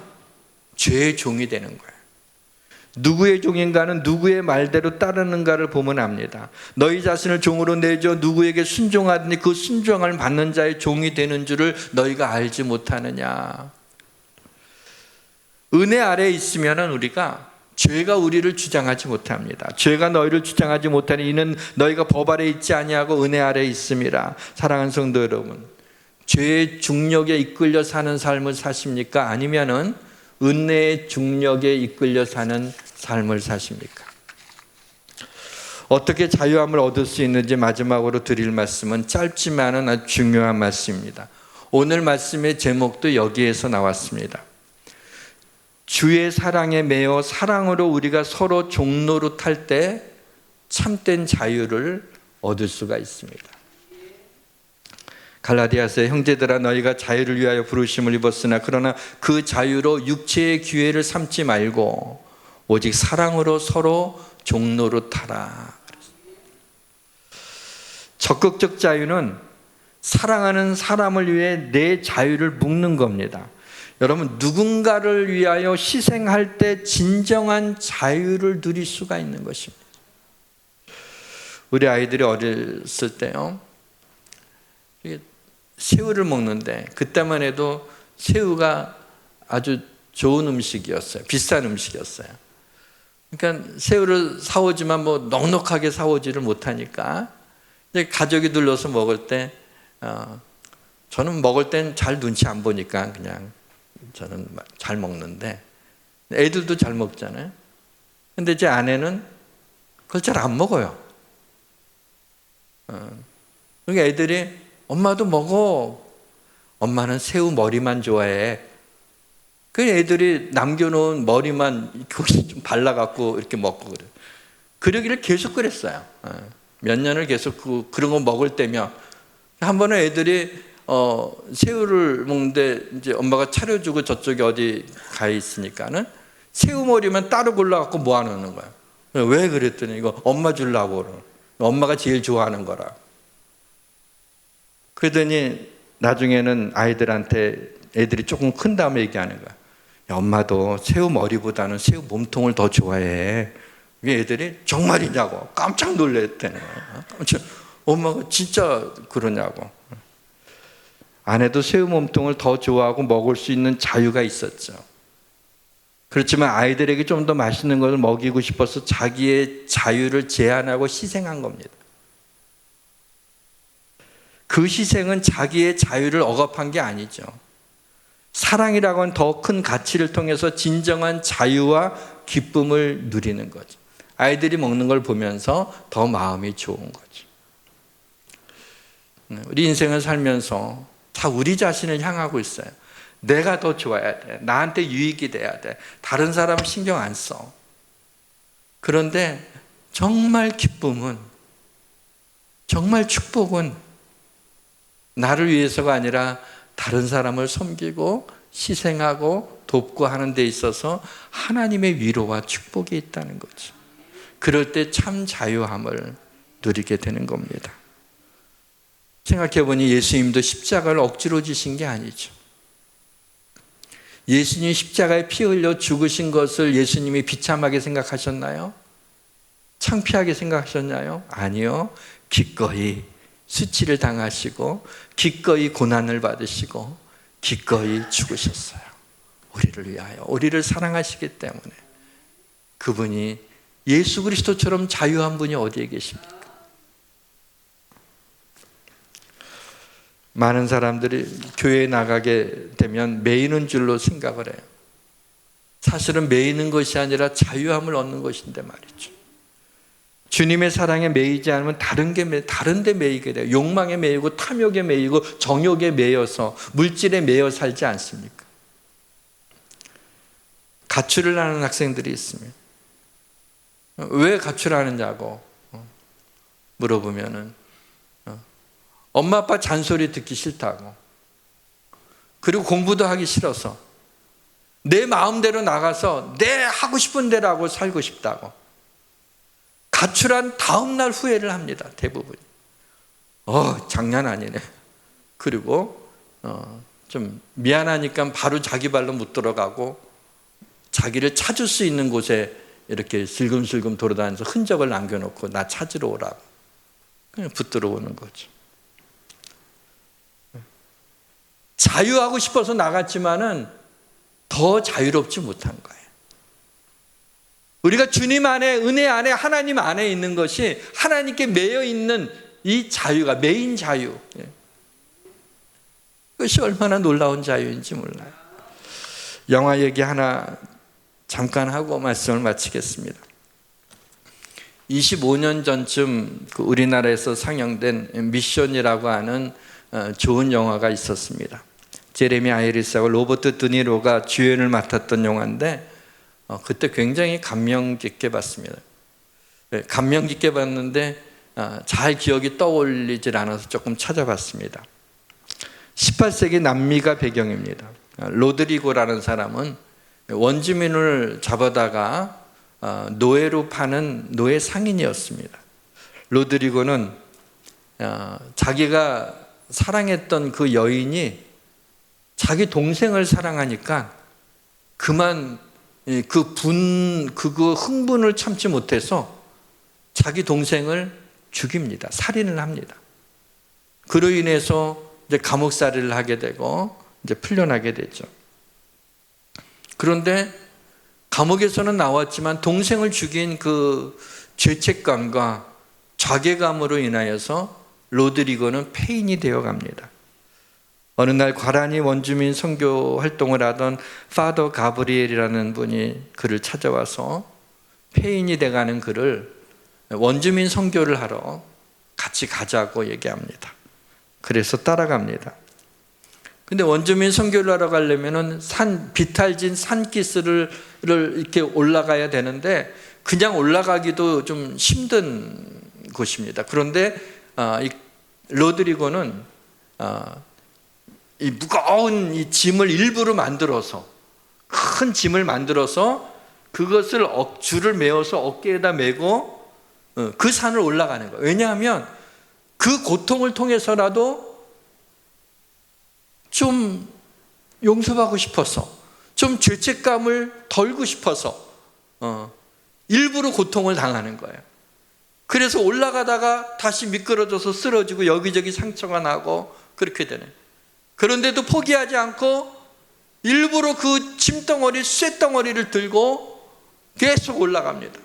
죄의 종이 되는 거예요. 누구의 종인가는 누구의 말대로 따르는가를 보면 압니다. 너희 자신을 종으로 내줘 누구에게 순종하더니 그 순종을 받는 자의 종이 되는 줄을 너희가 알지 못하느냐. 은혜 아래에 있으면 우리가 죄가 우리를 주장하지 못합니다. 죄가 너희를 주장하지 못하니 이는 너희가 법 아래에 있지 아니하고 은혜 아래에 있음이라. 사랑하는 성도 여러분, 죄의 중력에 이끌려 사는 삶을 사십니까? 아니면은 은혜의 중력에 이끌려 사는 삶을 사십니까? 어떻게 자유함을 얻을 수 있는지 마지막으로 드릴 말씀은 짧지만은 아주 중요한 말씀입니다. 오늘 말씀의 제목도 여기에서 나왔습니다. 주의 사랑에 매여 사랑으로 우리가 서로 종노릇할 때 참된 자유를 얻을 수가 있습니다. 갈라디아서의 형제들아 너희가 자유를 위하여 부르심을 입었으나 그러나 그 자유로 육체의 기회를 삼지 말고 오직 사랑으로 서로 종노릇하라. 적극적 자유는 사랑하는 사람을 위해 내 자유를 묶는 겁니다. 여러분, 누군가를 위하여 희생할 때 진정한 자유를 누릴 수가 있는 것입니다. 우리 아이들이 어렸을 때요, 새우를 먹는데 그때만 해도 새우가 아주 좋은 음식이었어요. 비싼 음식이었어요. 그러니까 새우를 사오지만 뭐 넉넉하게 사오지를 못하니까 가족이 눌러서 먹을 때 저는 먹을 땐 잘 눈치 안 보니까 그냥 저는 잘 먹는데 애들도 잘 먹잖아요. 근데 제 아내는 그걸 잘 안 먹어요. 그러니까 애들이 엄마도 먹어. 엄마는 새우 머리만 좋아해. 그 애들이 남겨놓은 머리만 거기서 좀 발라갖고 이렇게 먹고 그래. 그러기를 계속 그랬어요. 몇 년을 계속 그런 거 먹을 때면 한 번은 애들이 새우를 먹는데 이제 엄마가 차려주고 저쪽에 어디 가 있으니까는 새우 머리만 따로 골라갖고 모아놓는 거야. 왜 그랬더니 이거 엄마 주려고. 엄마가 제일 좋아하는 거라. 그러더니 나중에는 아이들한테 애들이 조금 큰 다음에 얘기하는 거야. 야, 엄마도 새우 머리보다는 새우 몸통을 더 좋아해. 애들이 정말이냐고 깜짝 놀랐대요. 엄마가 진짜 그러냐고. 아내도 새우 몸통을 더 좋아하고 먹을 수 있는 자유가 있었죠. 그렇지만 아이들에게 좀 더 맛있는 것을 먹이고 싶어서 자기의 자유를 제한하고 희생한 겁니다. 그 희생은 자기의 자유를 억압한 게 아니죠. 사랑이라고 하는 더 큰 가치를 통해서 진정한 자유와 기쁨을 누리는 거죠. 아이들이 먹는 걸 보면서 더 마음이 좋은 거죠. 우리 인생을 살면서 다 우리 자신을 향하고 있어요. 내가 더 좋아야 돼. 나한테 유익이 돼야 돼. 다른 사람 신경 안 써. 그런데 정말 기쁨은, 정말 축복은 나를 위해서가 아니라 다른 사람을 섬기고 희생하고 돕고 하는 데 있어서 하나님의 위로와 축복이 있다는 거죠. 그럴 때 참 자유함을 누리게 되는 겁니다. 생각해보니 예수님도 십자가를 억지로 지신 게 아니죠. 예수님이 십자가에 피 흘려 죽으신 것을 예수님이 비참하게 생각하셨나요? 창피하게 생각하셨나요? 아니요. 기꺼이 수치를 당하시고 기꺼이 고난을 받으시고 기꺼이 죽으셨어요. 우리를 위하여, 우리를 사랑하시기 때문에. 그분이 예수 그리스도처럼 자유한 분이 어디에 계십니까? 많은 사람들이 교회에 나가게 되면 매이는 줄로 생각을 해요. 사실은 매이는 것이 아니라 자유함을 얻는 것인데 말이죠. 주님의 사랑에 매이지 않으면 다른 데 매이게 돼요. 욕망에 매이고 탐욕에 매이고 정욕에 매여서 물질에 매여 살지 않습니까? 가출을 하는 학생들이 있습니다. 왜 가출하느냐고 물어보면은 엄마 아빠 잔소리 듣기 싫다고, 그리고 공부도 하기 싫어서 내 마음대로 나가서 내 하고 싶은 대로 하고 살고 싶다고. 가출한 다음 날 후회를 합니다. 대부분이. 장난 아니네. 그리고 좀 미안하니까 바로 자기 발로 못 들어가고 자기를 찾을 수 있는 곳에 이렇게 슬금슬금 돌아다니면서 흔적을 남겨놓고 나 찾으러 오라고 그냥 붙들어 오는 거죠. 자유하고 싶어서 나갔지만은 더 자유롭지 못한 거예요. 우리가 주님 안에, 은혜 안에, 하나님 안에 있는 것이 하나님께 매여 있는 이 자유가 메인 자유, 그것이 얼마나 놀라운 자유인지 몰라요. 영화 얘기 하나 잠깐 하고 말씀을 마치겠습니다. 25년 전쯤 우리나라에서 상영된 미션이라고 하는 좋은 영화가 있었습니다. 제레미 아이리스하고 로버트 드니로가 주연을 맡았던 영화인데 그때 굉장히 감명 깊게 봤습니다. 감명 깊게 봤는데 잘 기억이 떠올리질 않아서 조금 찾아봤습니다. 18세기 남미가 배경입니다. 로드리고라는 사람은 원주민을 잡아다가 노예로 파는 노예 상인이었습니다. 로드리고는 자기가 사랑했던 그 여인이 자기 동생을 사랑하니까 그만 그 흥분을 참지 못해서 자기 동생을 죽입니다. 살인을 합니다. 그로 인해서 이제 감옥살이를 하게 되고 이제 풀려나게 되죠. 그런데 감옥에서는 나왔지만 동생을 죽인 그 죄책감과 자괴감으로 인하여서 로드리고는 폐인이 되어 갑니다. 어느 날 과란이 원주민 선교 활동을 하던 파더 가브리엘이라는 분이 그를 찾아와서 폐인이 돼가는 그를 원주민 선교를 하러 같이 가자고 얘기합니다. 그래서 따라갑니다. 근데 원주민 선교를 하러 가려면은 비탈진 산기슭을 이렇게 올라가야 되는데 그냥 올라가기도 좀 힘든 곳입니다. 그런데 이 로드리고는 이 무거운 이 짐을 일부러 만들어서, 큰 짐을 만들어서 그것을 줄을 메어서 어깨에다 메고 그 산을 올라가는 거예요. 왜냐하면 그 고통을 통해서라도 좀 용서하고 싶어서, 좀 죄책감을 덜고 싶어서 일부러 고통을 당하는 거예요. 그래서 올라가다가 다시 미끄러져서 쓰러지고 여기저기 상처가 나고 그렇게 되는. 그런데도 포기하지 않고 일부러 그 짐덩어리, 쇳덩어리를 들고 계속 올라갑니다.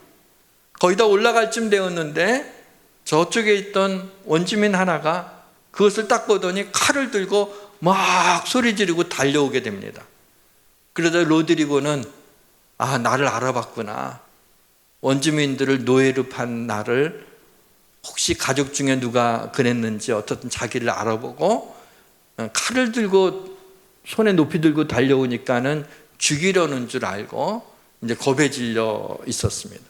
거의 다 올라갈 쯤 되었는데 저쪽에 있던 원주민 하나가 그것을 딱 보더니 칼을 들고 막 소리 지르고 달려오게 됩니다. 그러다 로드리고는 나를 알아봤구나. 원주민들을 노예로 판 나를 혹시 가족 중에 누가 그랬는지 어떻든 자기를 알아보고 칼을 들고 손에 높이 들고 달려오니까는 죽이려는 줄 알고 이제 겁에 질려 있었습니다.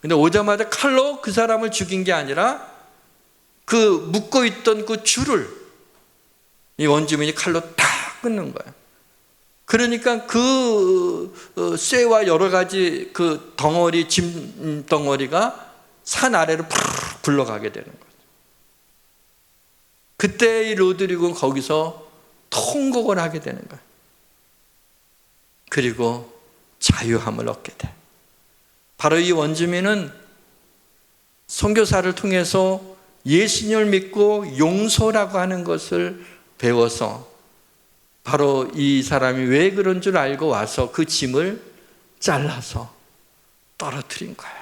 근데 오자마자 칼로 그 사람을 죽인 게 아니라 그 묶어 있던 그 줄을 이 원주민이 칼로 탁 끊는 거예요. 그러니까 그 쇠와 여러 가지 그 덩어리, 짐 덩어리가 산 아래로 팍 굴러가게 되는 거죠. 그때 이 로드리고는 거기서 통곡을 하게 되는 거예요. 그리고 자유함을 얻게 돼. 바로 이 원주민은 선교사를 통해서 예수님을 믿고 용서라고 하는 것을 배워서 바로 이 사람이 왜 그런 줄 알고 와서 그 짐을 잘라서 떨어뜨린 거예요.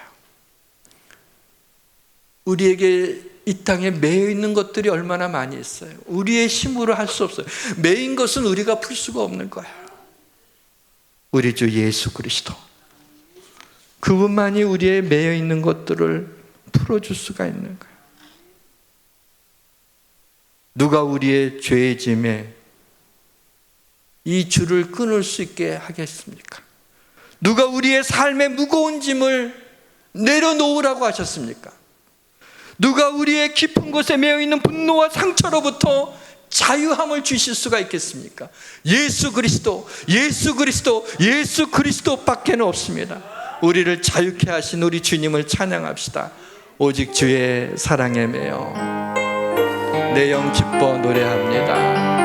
우리에게 이 땅에 매여 있는 것들이 얼마나 많이 있어요. 우리의 힘으로 할 수 없어요. 매인 것은 우리가 풀 수가 없는 거예요. 우리 주 예수 그리스도, 그분만이 우리의 매여 있는 것들을 풀어줄 수가 있는 거예요. 누가 우리의 죄의 짐에 이 줄을 끊을 수 있게 하겠습니까? 누가 우리의 삶의 무거운 짐을 내려놓으라고 하셨습니까? 누가 우리의 깊은 곳에 매여 있는 분노와 상처로부터 자유함을 주실 수가 있겠습니까? 예수 그리스도, 예수 그리스도, 예수 그리스도밖에는 없습니다. 우리를 자유케 하신 우리 주님을 찬양합시다. 오직 주의 사랑에 매여 내 영 기뻐 노래합니다.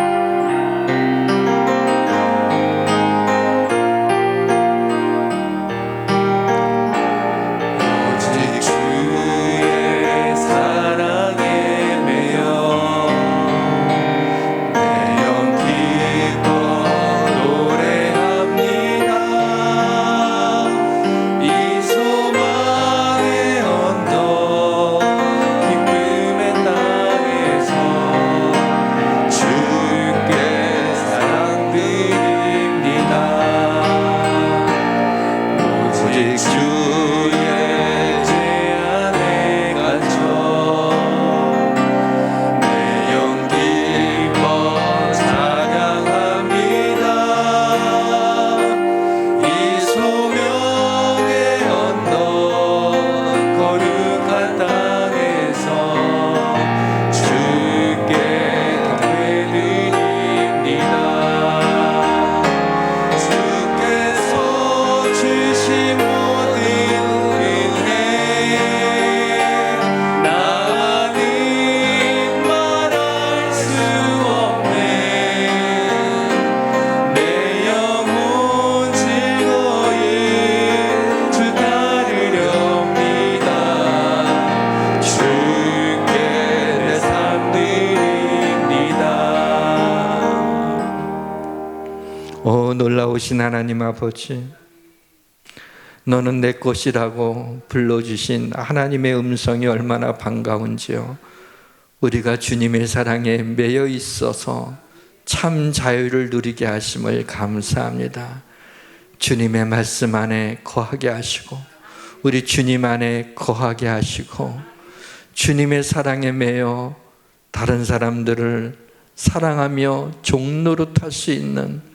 놀라우신 하나님 아버지, 너는 내 것이라고 불러주신 하나님의 음성이 얼마나 반가운지요. 우리가 주님의 사랑에 매여 있어서 참 자유를 누리게 하심을 감사합니다. 주님의 말씀 안에 거하게 하시고 우리 주님 안에 거하게 하시고 주님의 사랑에 매여 다른 사람들을 사랑하며 종노릇할 수 있는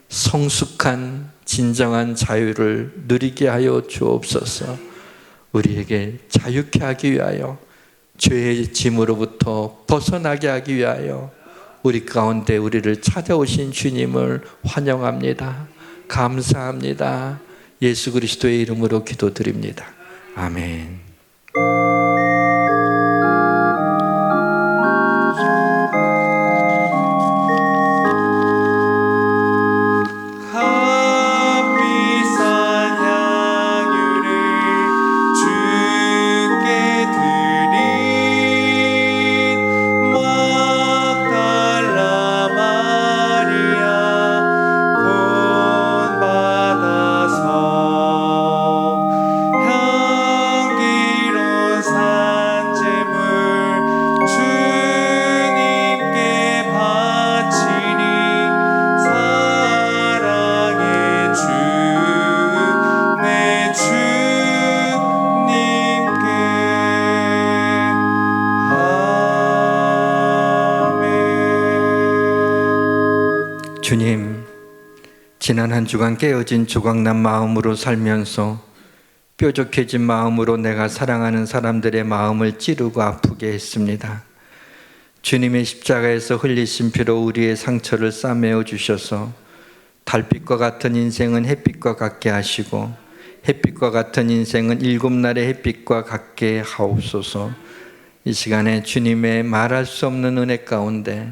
성숙한 진정한 자유를 누리게 하여 주옵소서. 우리에게 자유케 하기 위하여, 죄의 짐으로부터 벗어나게 하기 위하여 우리 가운데 우리를 찾아오신 주님을 환영합니다. 감사합니다. 예수 그리스도의 이름으로 기도드립니다. 아멘. 주님, 지난 한 주간 깨어진 조각난 마음으로 살면서 뾰족해진 마음으로 내가 사랑하는 사람들의 마음을 찌르고 아프게 했습니다. 주님의 십자가에서 흘리신 피로 우리의 상처를 싸매어 주셔서 달빛과 같은 인생은 햇빛과 같게 하시고 햇빛과 같은 인생은 7날의 햇빛과 같게 하옵소서. 이 시간에 주님의 말할 수 없는 은혜 가운데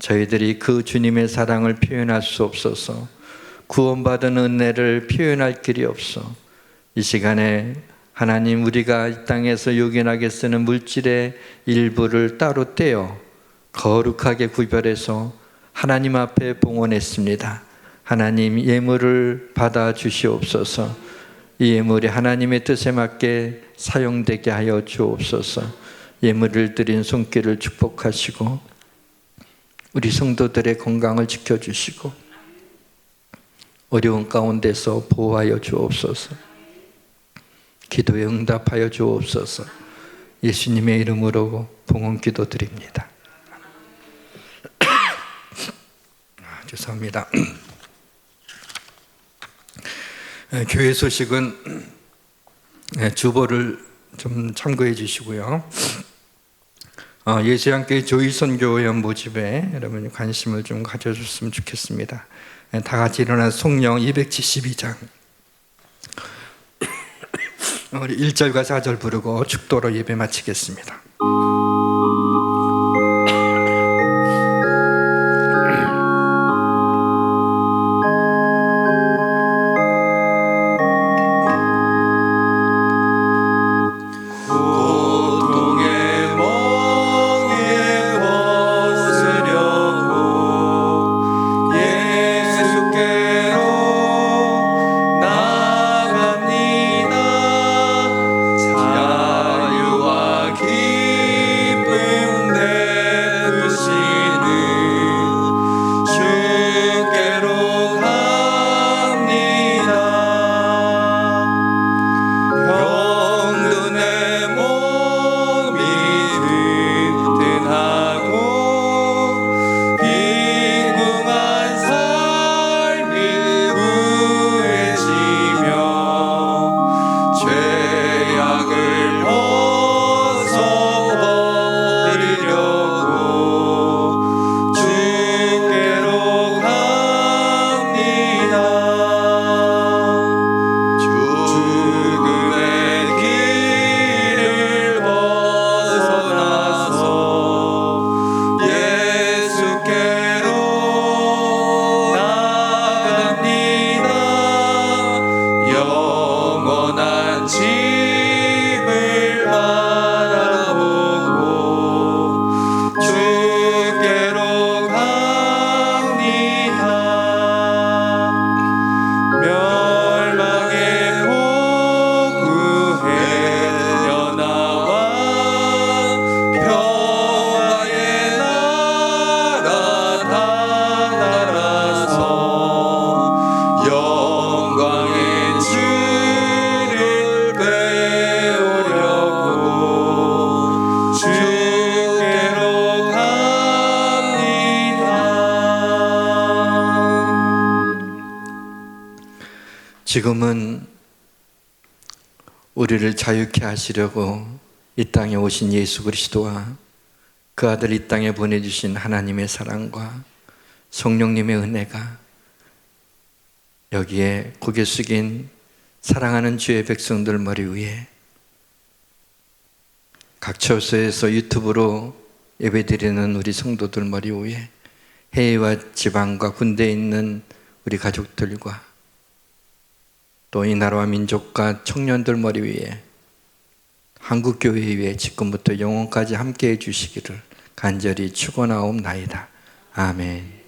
저희들이 그 주님의 사랑을 표현할 수 없어서 구원받은 은혜를 표현할 길이 없어 이 시간에 하나님, 우리가 이 땅에서 요긴하게 쓰는 물질의 일부를 따로 떼어 거룩하게 구별해서 하나님 앞에 봉헌했습니다. 하나님, 예물을 받아 주시옵소서. 이 예물이 하나님의 뜻에 맞게 사용되게 하여 주옵소서. 예물을 드린 손길을 축복하시고 우리 성도들의 건강을 지켜주시고 어려운 가운데서 보호하여 주옵소서. 기도에 응답하여 주옵소서. 예수님의 이름으로 봉헌 기도드립니다. 죄송합니다. 교회 소식은 주보를 좀 참고해 주시고요. 예수양교회 조이선교회원 모집에 여러분이 관심을 좀 가져줬으면 좋겠습니다. 다 같이 일어나서 송영 272장 우리 1절과 4절 부르고 축도로 예배 마치겠습니다. 지금은 우리를 자유케 하시려고 이 땅에 오신 예수 그리스도와 그 아들 이 땅에 보내주신 하나님의 사랑과 성령님의 은혜가 여기에 고개 숙인 사랑하는 주의 백성들 머리 위에 각 처소에서 유튜브로 예배드리는 우리 성도들 머리 위에 해외와 지방과 군대에 있는 우리 가족들과 또 이 나라와 민족과 청년들 머리 위에 한국교회 위에 지금부터 영원까지 함께해 주시기를 간절히 축원하옵나이다. 아멘.